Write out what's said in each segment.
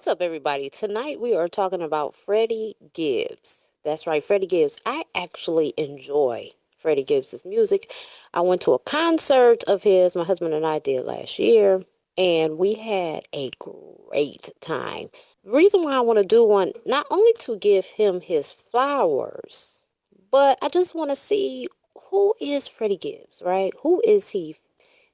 What's up, everybody? Tonight we are talking about Freddie Gibbs. That's right, Freddie Gibbs. I actually enjoy Freddie Gibbs's music. I went to a concert of his, my husband and I did last year, and we had a great time. The reason why I want to do one, not only to give him his flowers, but I just want to see who is Freddie Gibbs, right? Who is he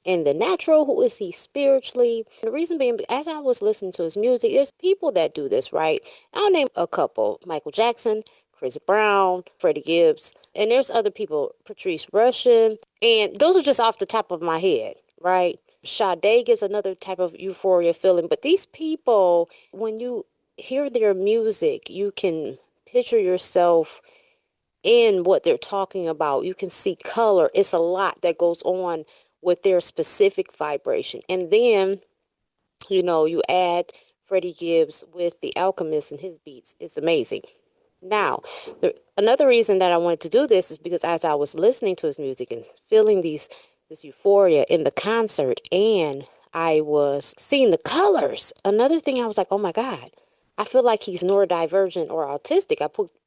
in the natural? Who is he spiritually? And the reason being, as I was listening to his music, there's people that do this, right? I'll name a couple: Michael Jackson, Chris Brown, Freddie Gibbs, and there's other people, Patrice Rushen, and those are just off the top of my head, right? Sade gives another type of euphoria feeling, but these people, when you hear their music, you can picture yourself in what they're talking about. You can see color. It's a lot that goes on with their specific vibration. And then, you add Freddie Gibbs with The Alchemist and his beats. It's amazing. Now, another reason that I wanted to do this is because as I was listening to his music and feeling this euphoria in the concert, and I was seeing the colors, another thing I was like, oh my God, I feel like he's neurodivergent or autistic.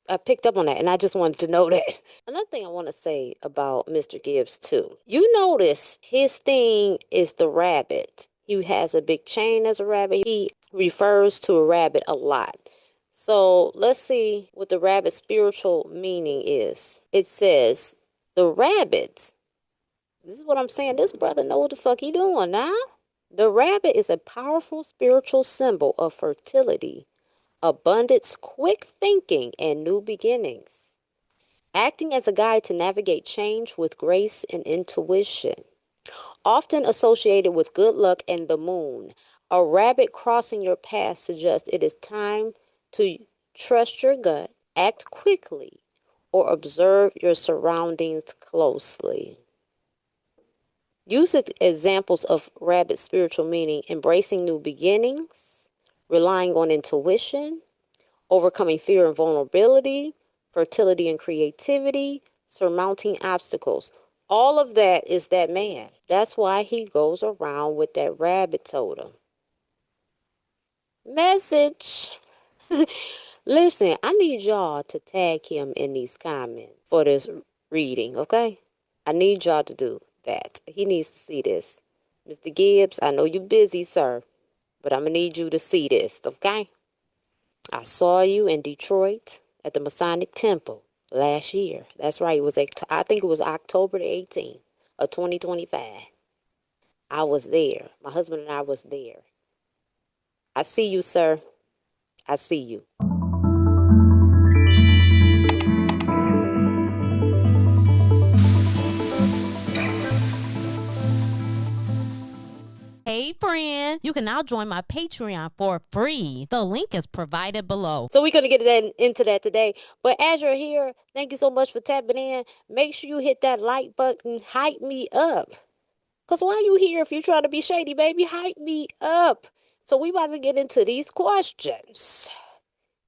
I picked up on that, and I just wanted to know that. Another thing I want to say about Mr. Gibbs too. You notice his thing is the rabbit. He has a big chain as a rabbit. He refers to a rabbit a lot. So let's see what the rabbit's spiritual meaning is. It says, the rabbits. This is what I'm saying. This brother know what the fuck he doing now. The rabbit is a powerful spiritual symbol of fertility, abundance, quick thinking, and new beginnings, acting as a guide to navigate change with grace and intuition. Often associated with good luck and the moon, a rabbit crossing your path suggests it is time to trust your gut, act quickly, or observe your surroundings closely. Use examples of rabbit spiritual meaning: embracing new beginnings, relying on intuition, overcoming fear and vulnerability, fertility and creativity, surmounting obstacles. All of that is that man. That's why he goes around with that rabbit totem. Message. Listen, I need y'all to tag him in these comments for this reading, okay? I need y'all to do that. He needs to see this. Mr. Gibbs, I know you're busy, sir, but I'm going to need you to see this, okay? I saw you in Detroit at the Masonic Temple last year. That's right. I think it was October the 18th of 2025. I was there. My husband and I was there. I see you, sir. I see you. Hey friend, you can now join my Patreon for free. The link is provided below. So we're going to get into that today. But as you're here, thank you so much for tapping in. Make sure you hit that like button. Hype me up. Because why you here if you're trying to be shady, baby? Hype me up. So we about to get into these questions.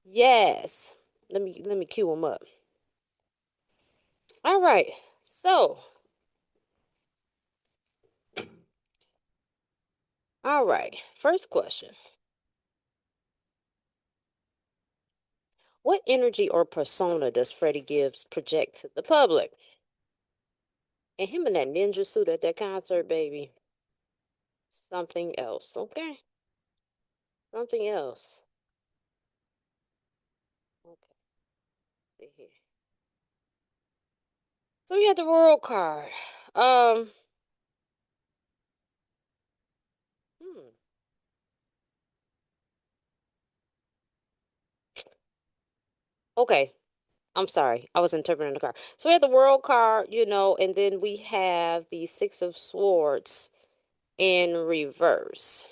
Yes. Let me cue them up. All right. So, all right. First question. What energy or persona does Freddie Gibbs project to the public? And him in that ninja suit at that concert, baby. Something else, okay? Something else. Okay. See here. So we got the world card. Um. Hmm. Okay. I'm sorry. I was interpreting the card. So we have the world card, and then we have the Six of Swords in reverse.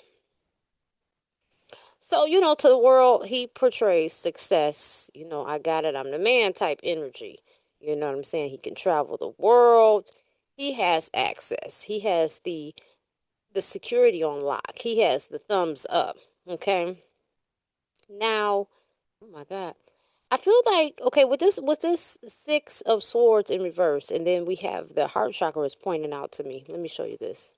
So, to the world, he portrays success. I got it. I'm the man type energy. You know what I'm saying? He can travel the world. He has access. He has the security on lock. He has the thumbs up. Okay. Now, oh my God. I feel like, okay, with this Six of Swords in reverse, and then we have the heart chakra is pointing out to me. Let me show you this.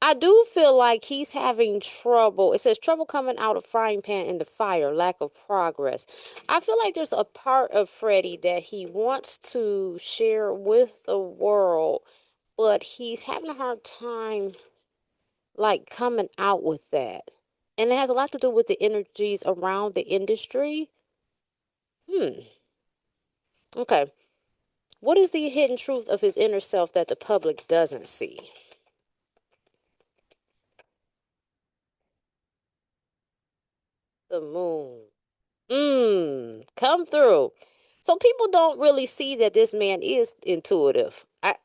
I do feel like he's having trouble. It says trouble coming out of frying pan into fire, lack of progress. I feel like there's a part of Freddie that he wants to share with the world, but he's having a hard time like coming out with that. And it has a lot to do with the energies around the industry. Hmm. Okay. What is the hidden truth of his inner self that the public doesn't see? The moon. Come through. So people don't really see that this man is intuitive. And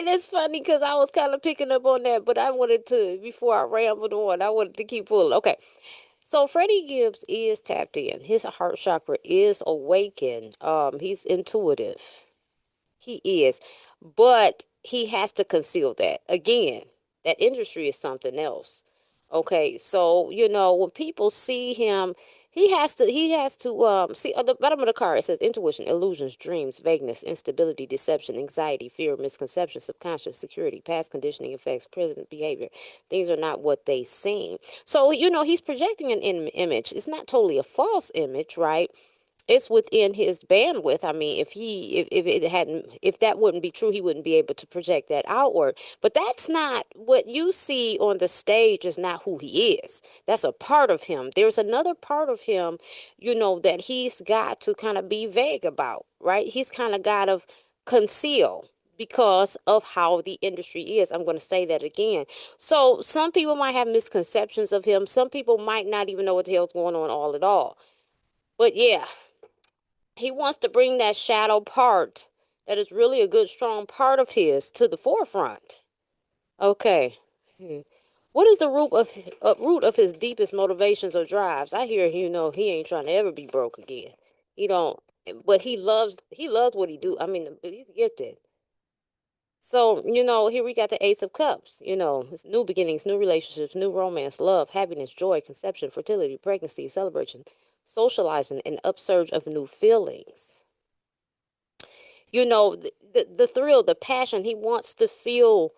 it's funny because I was kind of picking up on that, but I wanted to, before I rambled on, I wanted to keep pulling. Okay. So Freddie Gibbs is tapped in. His heart chakra is awakened. He's intuitive. He is. But he has to conceal that. Again, that industry is something else. Okay, so when people see him, he has to see at the bottom of the card it says intuition, illusions, dreams, vagueness, instability, deception, anxiety, fear, misconception, subconscious, security, past conditioning effects, present behavior. Things are not what they seem. So, he's projecting an image. It's not totally a false image, right? It's within his bandwidth. I mean, if that wouldn't be true, he wouldn't be able to project that outward. But that's not what you see on the stage, is not who he is. That's a part of him. There's another part of him, that he's got to kind of be vague about, right? He's kind of got to conceal because of how the industry is. I'm going to say that again. So some people might have misconceptions of him. Some people might not even know what the hell's going on all at all. But yeah, he wants to bring that shadow part that is really a good, strong part of his to the forefront. Okay. What is the root of his deepest motivations or drives? I hear he ain't trying to ever be broke again. He don't, but he loves what he do. I mean, he's gifted. So here we got the Ace of Cups. It's new beginnings, new relationships, new romance, love, happiness, joy, conception, fertility, pregnancy, celebration, socializing, an upsurge of new feelings. The thrill, the passion. He wants to feel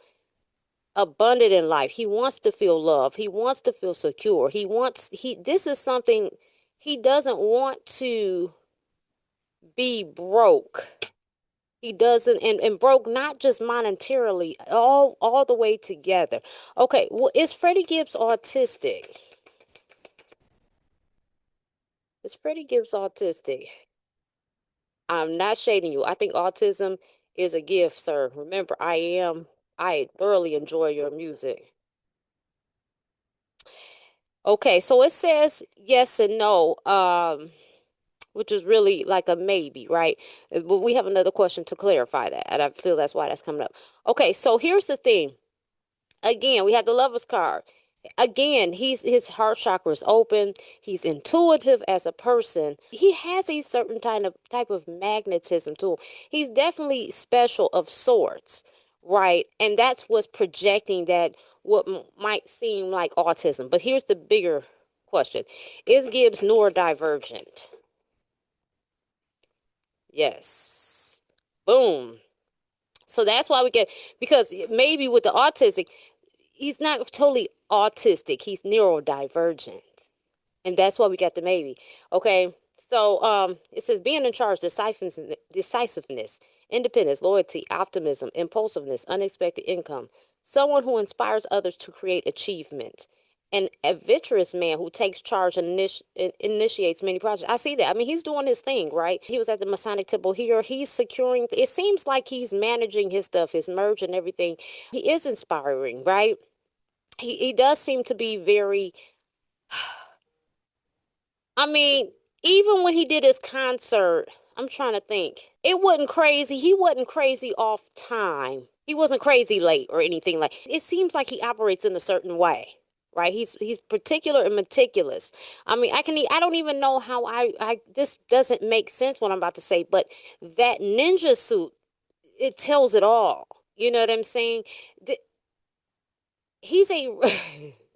abundant in life. He wants to feel love. He wants to feel secure. This is something he doesn't want to be broke. He doesn't, and broke not just monetarily, all the way together. Okay, well, is Freddie Gibbs autistic? Is Freddie Gibbs autistic? I'm not shading you. I think autism is a gift, sir. Remember, I thoroughly enjoy your music. Okay, so it says yes and no, which is really like a maybe, right? But we have another question to clarify that, and I feel that's why that's coming up. Okay, so here's the thing. Again, we have the Lover's card. Again, his heart chakra is open. He's intuitive as a person. He has a certain type of magnetism to him. He's definitely special of sorts, right? And that's what's projecting that what might seem like autism. But here's the bigger question: is Gibbs neurodivergent? Yes. Boom. So that's why we get, because maybe with the autistic, he's not totally autistic. He's neurodivergent. And that's why we got the maybe. Okay. So it says being in charge, decisiveness, independence, loyalty, optimism, impulsiveness, unexpected income. Someone who inspires others to create achievement. An adventurous man who takes charge and initiates many projects. I see that. I mean, he's doing his thing, right? He was at the Masonic Temple here. He's securing. It seems like he's managing his stuff, his merge and everything. He is inspiring, right? He does seem to be very, I mean, even when he did his concert, I'm trying to think. It wasn't crazy. He wasn't crazy off time. He wasn't crazy late or anything like. It seems like he operates in a certain way, right? He's particular and meticulous. I mean, I don't even know how I this doesn't make sense what I'm about to say, but that ninja suit, it tells it all. You know what I'm saying? He's a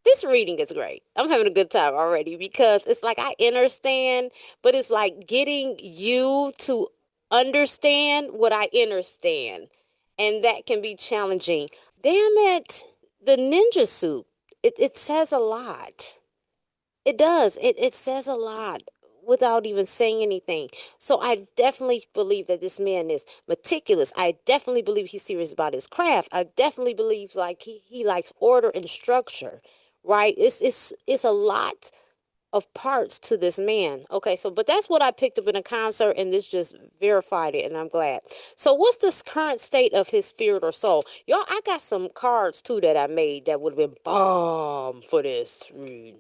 this reading is great. I'm having a good time already because it's like I understand, but it's like getting you to understand what I understand. and that can be challenging. Damn it, the ninja suit. It says a lot. It does. It says a lot without even saying anything. So I definitely believe that this man is meticulous. I definitely believe he's serious about his craft. I definitely believe like he likes order and structure. Right? It's a lot of parts to this man. Okay, so but that's what I picked up in a concert, and this just verified it, and I'm glad. So what's the current state of his spirit or soul? Y'all, I got some cards too that I made that would have been bomb for this. Mm.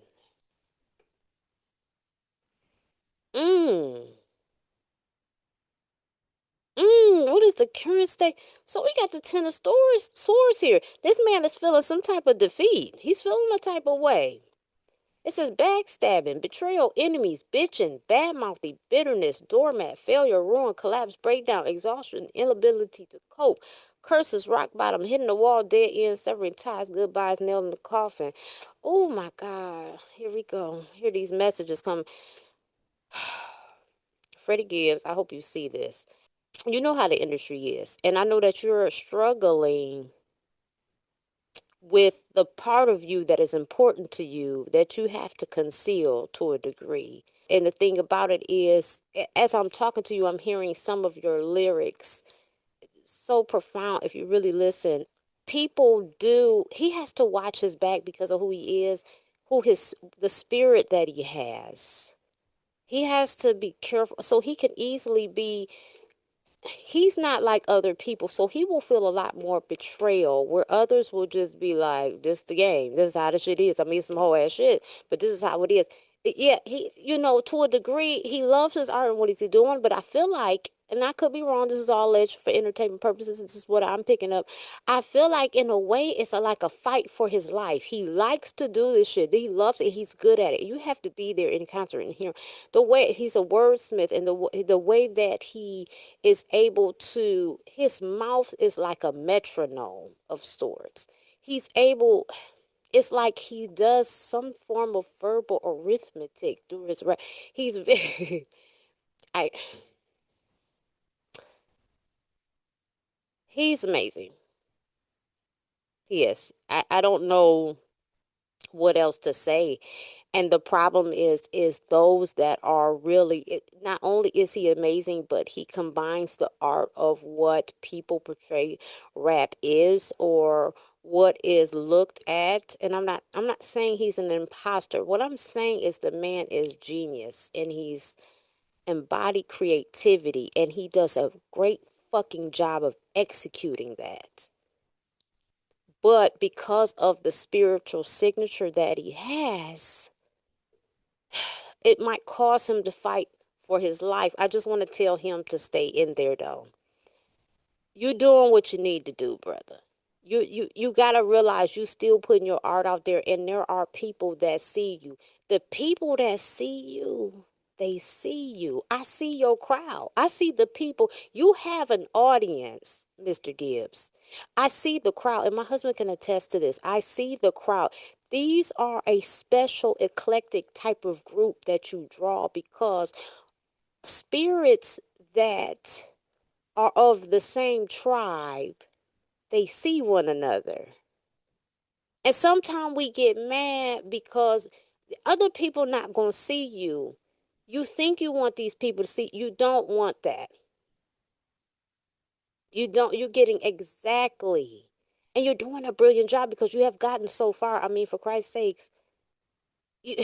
What is the current state? So we got the Ten of Swords here. This man is feeling some type of defeat. He's feeling a type of way. It says backstabbing, betrayal, enemies, bitching, bad mouthing, bitterness, doormat, failure, ruin, collapse, breakdown, exhaustion, inability to cope, curses, rock bottom, hitting the wall, dead end, severing ties, goodbyes, nail in the coffin. Oh my God. Here we go. Here these messages come. Freddie Gibbs, I hope you see this. You know how the industry is. And I know that you're struggling with the part of you that is important to you that you have to conceal to a degree. And the thing about it is, as I'm talking to you, I'm hearing some of your lyrics so profound if you really listen. People do, he has to watch his back because of who he is, the spirit that he has. He has to be careful. So he can easily be he's not like other people, so he will feel a lot more betrayal where others will just be like, this the game, this is how the shit is. I mean, some whole ass shit, but this is how it is. Yeah, he, to a degree, he loves his art and what he's doing, but I feel like, and I could be wrong, this is all alleged for entertainment purposes, this is what I'm picking up. I feel like in a way it's like a fight for his life. He likes to do this shit, he loves it, he's good at it. You have to be there in concert and hear the way he's a wordsmith, and the way that he is able to, his mouth is like a metronome of sorts. He's able, it's like he does some form of verbal arithmetic through his rap. He's very, I, he's amazing. He is. I don't know what else to say. And the problem is those that are really not only is he amazing, but he combines the art of what people portray rap is, or what is looked at. And I'm not saying he's an imposter. What I'm saying is the man is genius, and he's embodied creativity, and he does a great fucking job of executing that. But because of the spiritual signature that he has, it might cause him to fight for his life. I just want to tell him to stay in there, though. You're doing what you need to do, brother. You gotta realize you still putting your art out there, and there are people that see you. The people that see you, they see you. I see your crowd. I see the people. You have an audience, Mr. Gibbs. I see the crowd, and my husband can attest to this. I see the crowd. These are a special eclectic type of group that you draw, because spirits that are of the same tribe, they see one another. And sometimes we get mad because the other people not going to see you. You think you want these people to see, you don't want that. You don't, you're getting exactly. And you're doing a brilliant job because you have gotten so far. I mean, for Christ's sakes, you,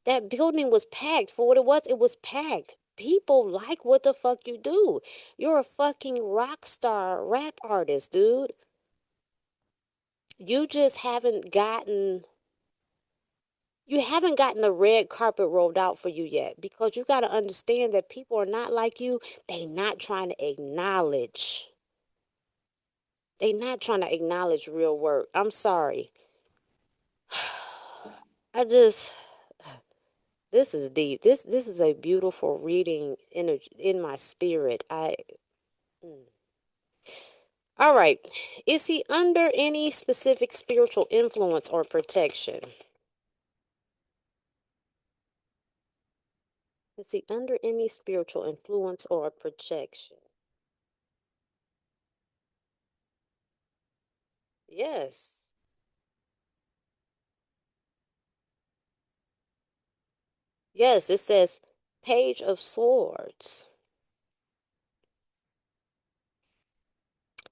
that building was packed for what it was. It was packed. People like what the fuck you do. You're a fucking rock star rap artist, dude. You just haven't gotten the red carpet rolled out for you yet, because you got to understand that people are not like you. They not trying to acknowledge real work. I'm sorry. I just this is deep. This is a beautiful reading in my spirit. Mm. All right. Is he under any specific spiritual influence or protection? Is he under any spiritual influence or protection? Yes. Yes, it says Page of Swords.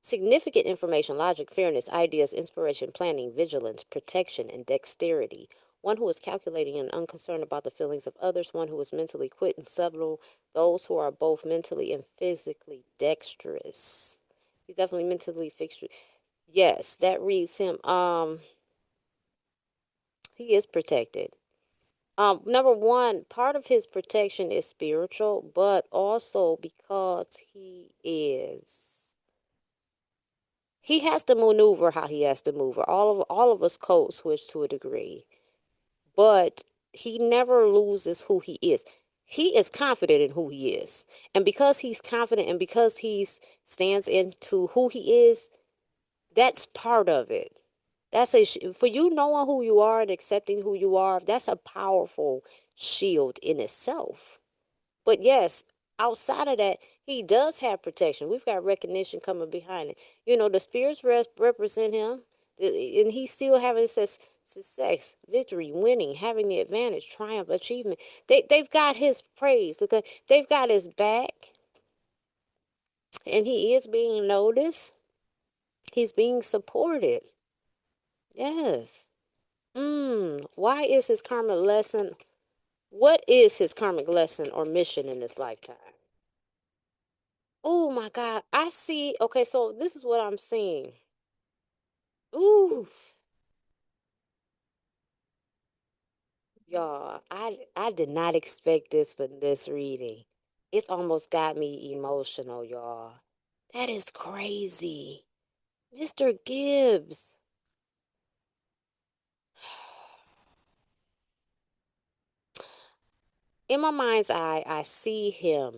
Significant information, logic, fairness, ideas, inspiration, planning, vigilance, protection, and dexterity. One who is calculating and unconcerned about the feelings of others. One who is mentally quick and subtle. Those who are both mentally and physically dexterous. He's definitely mentally fixed. Yes, that reads him. He is protected. Number one, part of his protection is spiritual, but also because he has to maneuver how he has to maneuver. All of us code switch to a degree, but he never loses who he is. He is confident in who he is, and because he's confident and because he stands into who he is, that's part of it. That's for you knowing who you are and accepting who you are. That's a powerful shield in itself. But yes, outside of that, he does have protection. We've got recognition coming behind it. The spirits represent him, and he's still having success, victory, winning, having the advantage, triumph, achievement. They've got his praise. Okay? They've got his back, and he is being noticed. He's being supported. Yes. Why is his karmic lesson? What is his karmic lesson or mission in this lifetime? Oh my God. I see. Okay, so this is what I'm seeing. Oof. Y'all, I did not expect this for this reading. It's almost got me emotional, y'all. That is crazy. Mr. Gibbs. In my mind's eye, I see him.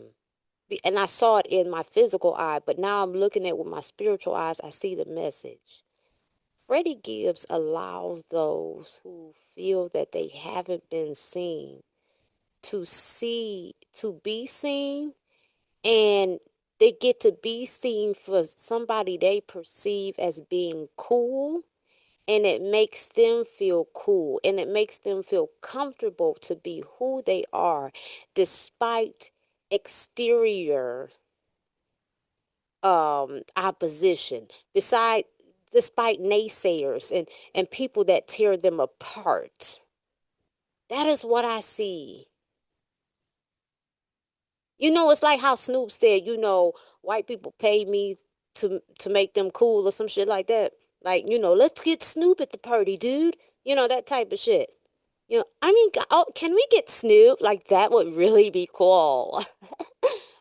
And I saw it in my physical eye, but now I'm looking at it with my spiritual eyes. I see the message. Freddie Gibbs allows those who feel that they haven't been seen to be seen, and they get to be seen for somebody they perceive as being cool, and it makes them feel cool and it makes them feel comfortable to be who they are despite exterior opposition, despite naysayers and people that tear them apart. That is what I see. It's like how Snoop said, white people pay me to make them cool or some shit like that. Like, let's get Snoop at the party, dude. That type of shit. I mean, oh, can we get Snoop? Like, that would really be cool.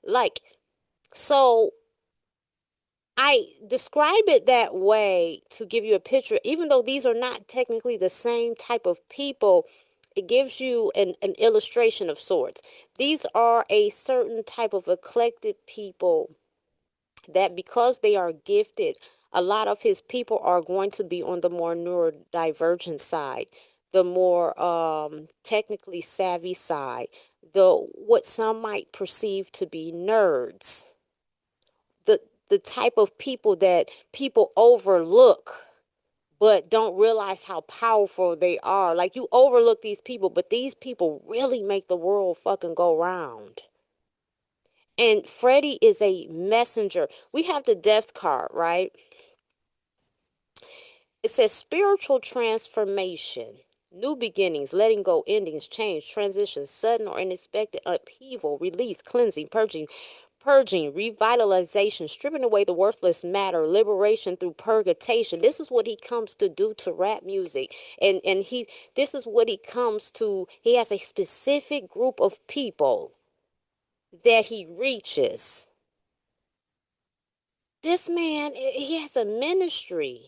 Like, so I describe it that way to give you a picture, even though these are not technically the same type of people. It gives you an illustration of sorts. These are a certain type of eclectic people that, because they are gifted, a lot of his people are going to be on the more neurodivergent side, the more technically savvy side, the what some might perceive to be nerds, the the type of people that people overlook but don't realize how powerful they are. Like, you overlook these people, but these people really make the world fucking go round. And Freddie is a messenger. We have the death card, right? It says spiritual transformation, new beginnings, letting go, endings, change, transitions, sudden or unexpected upheaval, release, cleansing, purging, revitalization, stripping away the worthless matter, liberation through purgation. This is what he comes to do to rap music. And this is what he comes to. He has a specific group of people that he reaches. This man, he has a ministry.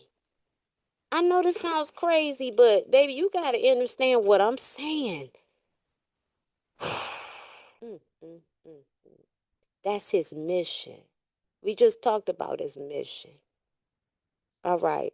I know this sounds crazy, but baby, you got to understand what I'm saying. Mm, mm, mm. That's his mission. We just talked about his mission. All right.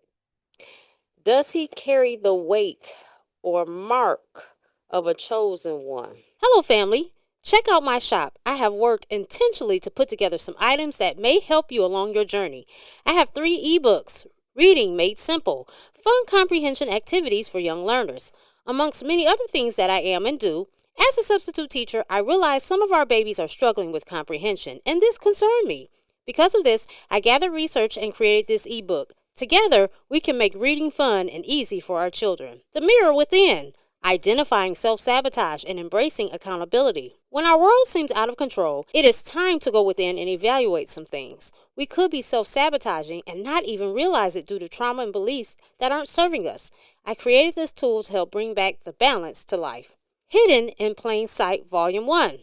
Does he carry the weight or mark of a chosen one? Hello, family. Check out my shop. I have worked intentionally to put together some items that may help you along your journey. I have 3 ebooks, Reading Made Simple, fun comprehension activities for young learners. Amongst many other things that I am and do, as a substitute teacher, I realize some of our babies are struggling with comprehension, and this concerned me. Because of this, I gathered research and created this ebook. Together, we can make reading fun and easy for our children. The Mirror Within, identifying self-sabotage and embracing accountability. When our world seems out of control, it is time to go within and evaluate some things. We could be self-sabotaging and not even realize it due to trauma and beliefs that aren't serving us. I created this tool to help bring back the balance to life. Hidden in Plain Sight Volume 1,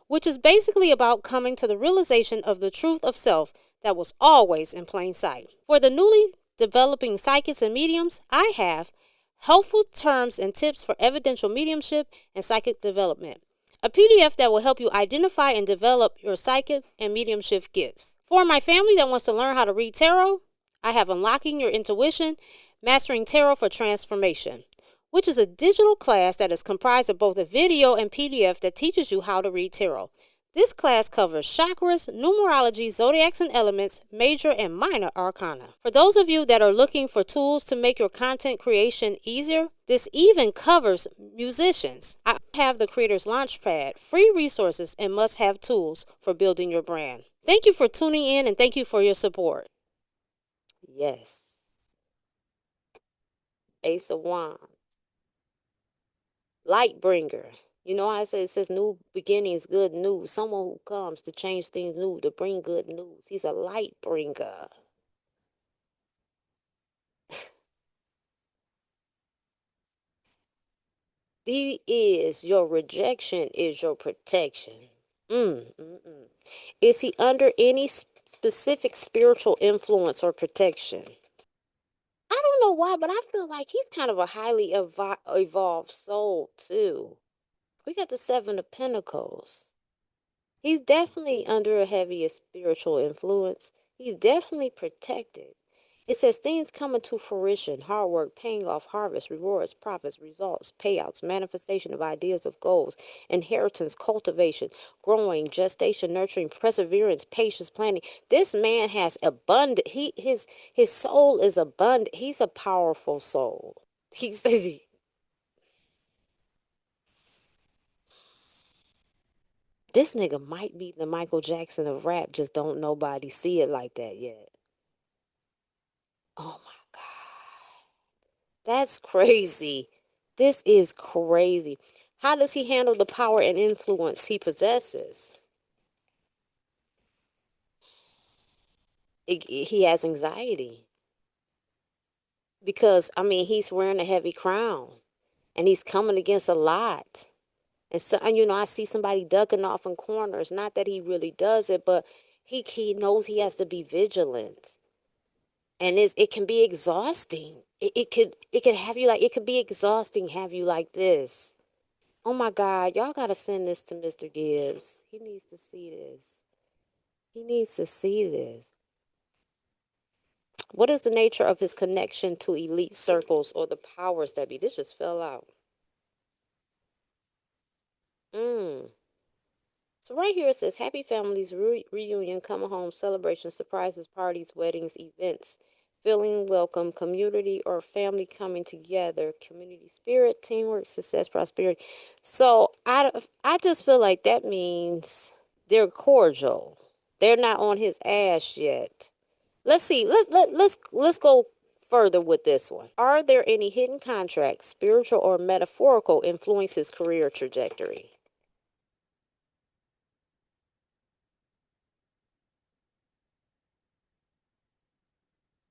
which is basically about coming to the realization of the truth of self that was always in plain sight. For the newly developing psychics and mediums, I have helpful terms and tips for evidential mediumship and psychic development, a PDF that will help you identify and develop your psychic and mediumship gifts. For my family that wants to learn how to read tarot, I have Unlocking Your Intuition, Mastering Tarot for Transformation, which is a digital class that is comprised of both a video and PDF that teaches you how to read tarot. This class covers chakras, numerology, zodiacs and elements, major and minor arcana. For those of you that are looking for tools to make your content creation easier, this even covers musicians. I have the Creator's Launchpad, free resources and must-have tools for building your brand. Thank you for tuning in and thank you for your support. Yes. Ace of Wands. Light bringer. You know how I say it says new beginnings, good news. Someone who comes to change things new, to bring good news. He's a light bringer. He is your rejection is your protection. Is he under any specific spiritual influence or protection? I don't know why, but I feel like he's kind of a highly evolved soul too. We got the Seven of Pentacles. He's definitely under a heavy spiritual influence. He's definitely protected. It says things coming to fruition, hard work, paying off, harvest, rewards, profits, results, payouts, manifestation of ideas of goals, inheritance, cultivation, growing, gestation, nurturing, perseverance, patience, planning. This man has abundant. His soul is abundant. He's a powerful soul. He's this nigga might be the Michael Jackson of rap, just don't nobody see it like that yet. Oh my God. That's crazy. This is crazy. How does he handle the power and influence he possesses? He has anxiety. Because, I mean, he's wearing a heavy crown. And he's coming against a lot. And so, and, you know, I see somebody ducking off in corners. Not that he really does it, but he knows he has to be vigilant. And it can be exhausting. It could have you like, it could be exhausting, have you like this. Oh my God, y'all gotta send this to Mr. Gibbs. He needs to see this. He needs to see this. What is the nature of his connection to elite circles or the powers that be? This just fell out. So right here it says happy families, reunion, coming home, celebrations, surprises, parties, weddings, events, feeling welcome, community or family coming together, community spirit, teamwork, success, prosperity. So I just feel like that means they're cordial. They're not on his ass yet. Let's see. Let's go further with this one. Are there any hidden contracts, spiritual or metaphorical, influence his career trajectory?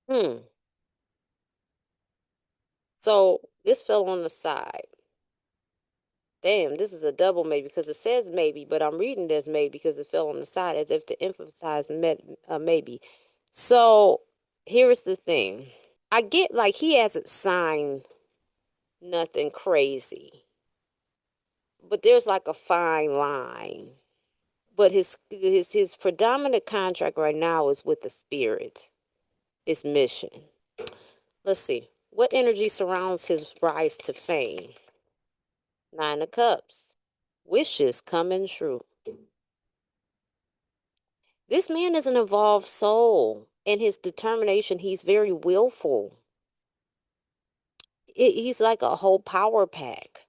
Hmm. So this fell on the side. Damn, this is a double maybe because it says maybe, but I'm reading this maybe because it fell on the side as if to emphasize maybe. So here's the thing. I get like he hasn't signed nothing crazy, but there's like a fine line. But his predominant contract right now is with the spirit, his mission. Let's see. What energy surrounds his rise to fame? Nine of Cups. Wishes coming true. This man is an evolved soul. And his determination, he's very willful. He's like a whole power pack.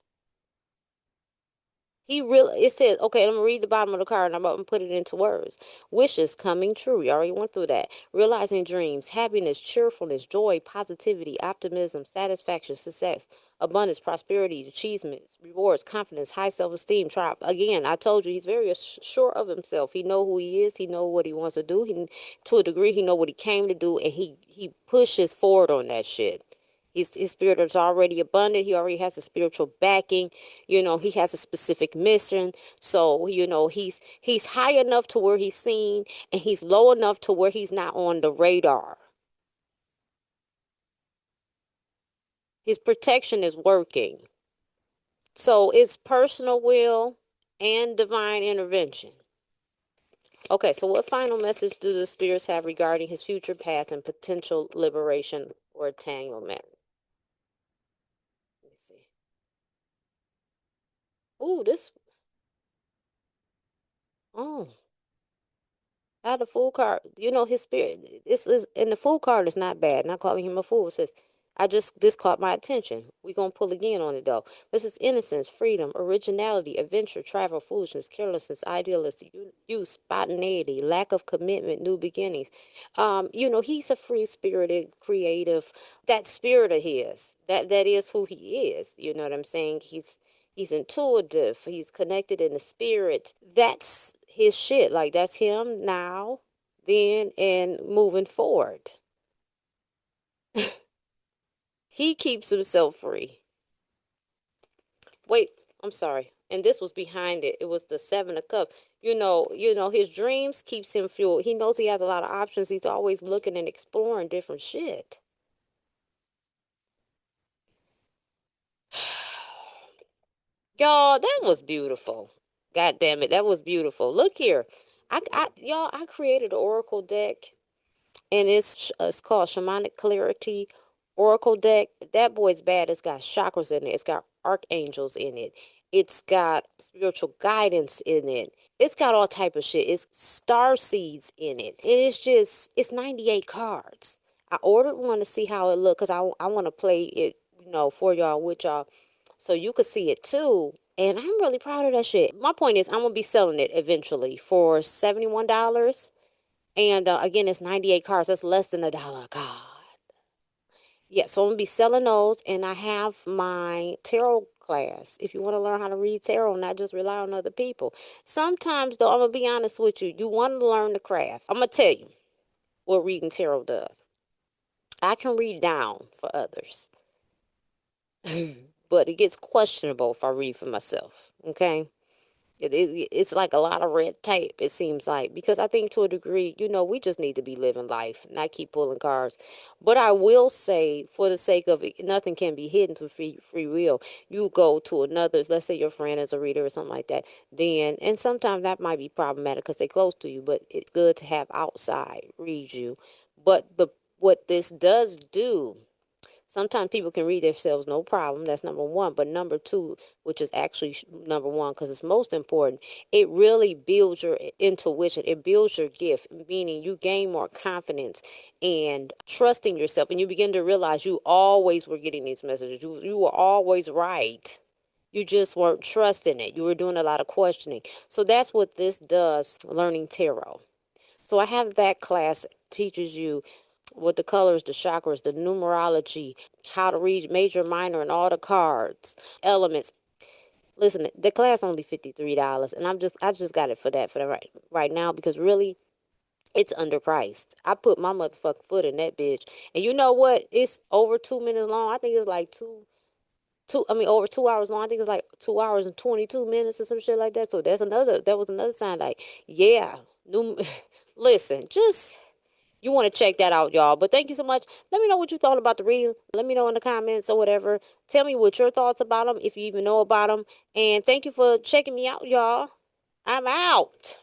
It says, okay, I'm gonna read the bottom of the card and I'm gonna put it into words. Wishes coming true. We already went through that. Realizing dreams, happiness, cheerfulness, joy, positivity, optimism, satisfaction, success, abundance, prosperity, achievements, rewards, confidence, high self-esteem, triumph. Again, I told you he's very sure of himself. He know who he is. He know what he wants to do. To a degree, he know what he came to do, and he pushes forward on that shit. His spirit is already abundant. He already has a spiritual backing. He has a specific mission. So, he's high enough to where he's seen, and he's low enough to where he's not on the radar. His protection is working. So it's personal will and divine intervention. Okay, so what final message do the spirits have regarding his future path and potential liberation or entanglement? Let me see. Ooh, this. Oh, I had a fool card. His spirit. This is, and the fool card is not bad. Not calling him a fool. It says, this caught my attention. We're gonna pull again on it though. This is innocence, freedom, originality, adventure, travel, foolishness, carelessness, idealism, youth, spontaneity, lack of commitment, new beginnings. He's a free spirited, creative. That spirit of his. That is who he is. You know what I'm saying? He's intuitive. He's connected in the spirit. That's his shit. Like, that's him now, then, and moving forward. He keeps himself free. Wait, I'm sorry. And this was behind it. It was the Seven of Cups. His dreams keeps him fueled. He knows he has a lot of options. He's always looking and exploring different shit. Y'all, that was beautiful. God damn it, that was beautiful. Look here. Y'all, I created an oracle deck, and it's called Shamanic Clarity Oracle Deck. That boy's bad. It's got chakras in it. It's got archangels in it. It's got spiritual guidance in it. It's got all type of shit. It's star seeds in it. And it's 98 cards. I ordered one to see how it looked, because I want to play it, for y'all, with y'all, so you could see it too. And I'm really proud of that shit. My point is, I'm gonna be selling it eventually for $71. And again, it's 98 cards. That's less than $1 a card. Yeah, so I'm gonna be selling those, and I have my tarot class. If you want to learn how to read tarot, not just rely on other people. Sometimes, though, I'm gonna be honest with you. You want to learn the craft. I'm gonna tell you what reading tarot does. I can read down for others, but it gets questionable if I read for myself. Okay. It's like a lot of red tape, it seems like, because I think to a degree, we just need to be living life, not keep pulling cards. But I will say, for the sake of it, nothing can be hidden to free will. You go to another, let's say your friend is a reader or something like that, then, and sometimes that might be problematic because they're close to you, but it's good to have outside read you. But what this does do, sometimes people can read themselves, no problem. That's number one. But number two, which is actually number one because it's most important, it really builds your intuition. It builds your gift, meaning you gain more confidence and trusting yourself. And you begin to realize you always were getting these messages. You were always right. You just weren't trusting it. You were doing a lot of questioning. So that's what this does, learning tarot. So I have that class, teaches you what the colors, the chakras, the numerology, how to read major, minor, and all the cards, elements. Listen, the class only $53, and I just got it for that, for the right now, because really it's underpriced. I put my motherfucking foot in that bitch, and you know what? It's over 2 minutes long. I think it's like over 2 hours long. I think it's like 2 hours and 22 minutes or some shit like that. So that was another sign. Like, yeah, new. Listen, just you want to check that out, y'all. But thank you so much. Let me know what you thought about the reading. Let me know in the comments or whatever. Tell me what your thoughts about them, if you even know about them. And thank you for checking me out, y'all. I'm out.